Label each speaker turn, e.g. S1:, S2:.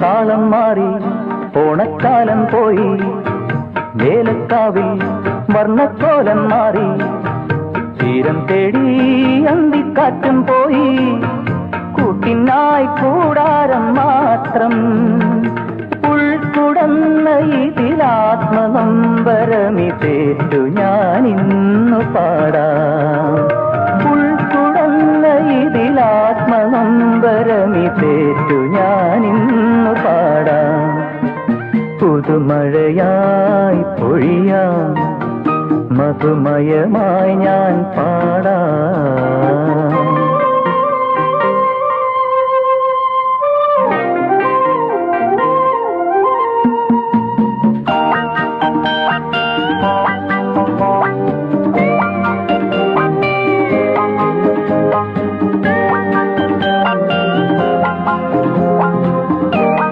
S1: താളം മാറി ഓണക്കാലം പോയി വേലക്കാവിൽ വർണ്ണക്കോലം മാറി തീരം തേടി അന്തിക്കാറ്റും പോയി കൂട്ടിനായി കൂടാരം മാത്രം ഉൾക്കുടന്ന ഇതിലാത്മനൊമ്പരമിതേറ്റു ഞാനിന്നു പാടാം ഉൾക്കുടന്ന ഇതിലാത്മനൊമ്പരമിതേറ്റു ഞാനിന്നു പാടാം പുതുമഴയായി പൊഴിയാം മധുമയമായി ഞാൻ പാടാം